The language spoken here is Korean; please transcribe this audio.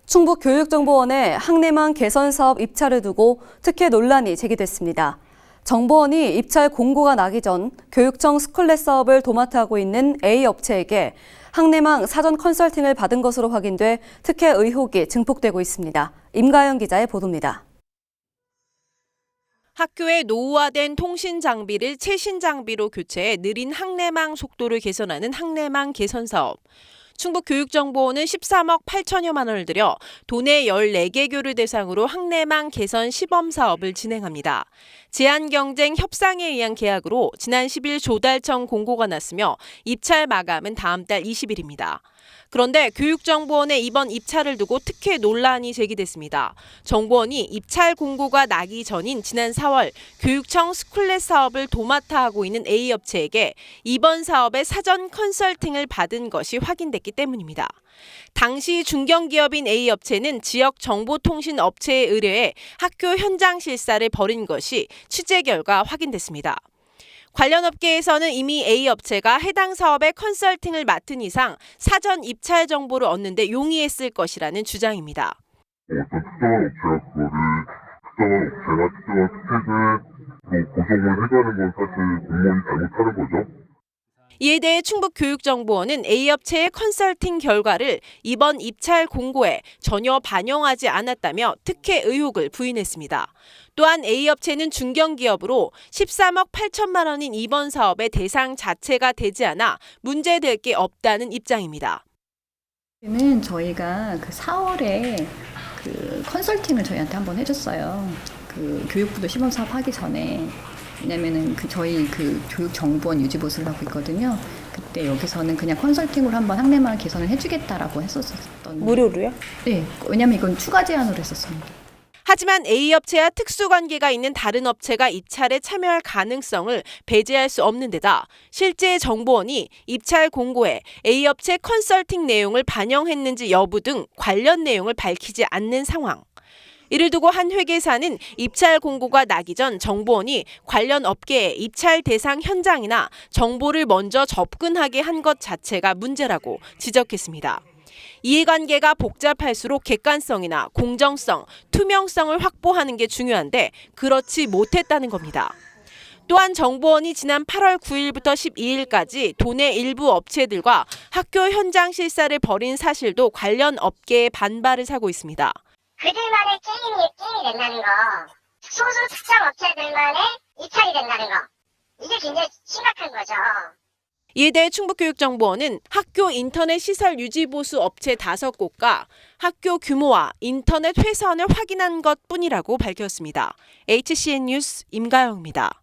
충북교육정보원의 학내망 개선 사업 입찰을 두고 특혜 논란이 제기됐습니다. 정보원이 입찰 공고가 나기 전 교육청 스쿨렛 사업을 도맡아 하고 있는 A 업체에게 학내망 사전 컨설팅을 받은 것으로 확인돼 특혜 의혹이 증폭되고 있습니다. 임가영 기자의 보도입니다. 학교의 노후화된 통신 장비를 최신 장비로 교체해 느린 학내망 속도를 개선하는 학내망 개선 사업. 충북교육정보원은 13억 8천여만 원을 들여 도내 14개 교를 대상으로 학내망 개선 시범 사업을 진행합니다. 제한경쟁 협상에 의한 계약으로 지난 10일 조달청 공고가 났으며 입찰 마감은 다음 달 20일입니다. 그런데 교육정보원의 이번 입찰을 두고 특혜 논란이 제기됐습니다. 정보원이 입찰 공고가 나기 전인 지난 4월 교육청 스쿨렛 사업을 도맡아 하고 있는 A 업체에게 이번 사업의 사전 컨설팅을 받은 것이 확인됐기 때문입니다. 당시 중견기업인 A 업체는 지역 정보통신 업체에 의뢰해 학교 현장 실사를 벌인 것이 취재 결과 확인됐습니다. 관련 업계에서는 이미 A 업체가 해당 사업의 컨설팅을 맡은 이상 사전 입찰 정보를 얻는 데 용이했을 것이라는 주장입니다. 어떤 특정한 업체가 특정한 업체나 특정한 스펙을 고정을 해가는 건 사실 공무원이 잘못하는 거죠. 이에 대해 충북교육정보원은 A 업체의 컨설팅 결과를 이번 입찰 공고에 전혀 반영하지 않았다며 특혜 의혹을 부인했습니다. 또한 A 업체는 중견기업으로 13억 8천만 원인 이번 사업의 대상 자체가 되지 않아 문제될 게 없다는 입장입니다. 저희가 그 4월에 그 컨설팅을 저희한테 한번 해줬어요. 그 교육부도 시범 사업 하기 전에. 왜냐면은 저희 교육정보원 유지보수를 하고 있거든요. 그때 여기서는 그냥 컨설팅으로 한번 학내망 개선을 해주겠다라고 했었던. 무료로요? 네, 왜냐면 이건 추가 제안으로 했었습니다. 하지만 A 업체와 특수관계가 있는 다른 업체가 입찰에 참여할 가능성을 배제할 수 없는 데다 실제 정보원이 입찰 공고에 A 업체 컨설팅 내용을 반영했는지 여부 등 관련 내용을 밝히지 않는 상황. 이를 두고 한 회계사는 입찰 공고가 나기 전 정보원이 관련 업계의 입찰 대상 현장이나 정보를 먼저 접근하게 한 것 자체가 문제라고 지적했습니다. 이해관계가 복잡할수록 객관성이나 공정성, 투명성을 확보하는 게 중요한데 그렇지 못했다는 겁니다. 또한 정보원이 지난 8월 9일부터 12일까지 도내 일부 업체들과 학교 현장 실사를 벌인 사실도 관련 업계의 반발을 사고 있습니다. 그들만의 게임이 된다는 거, 소수 특정 업체들만의 입찰이 된다는 거, 이게 굉장히 심각한 거죠. 이에 대해 충북교육정보원은 학교 인터넷 시설 유지 보수 업체 5곳과 학교 규모와 인터넷 회선을 확인한 것뿐이라고 밝혔습니다. HCN 뉴스 임가영입니다.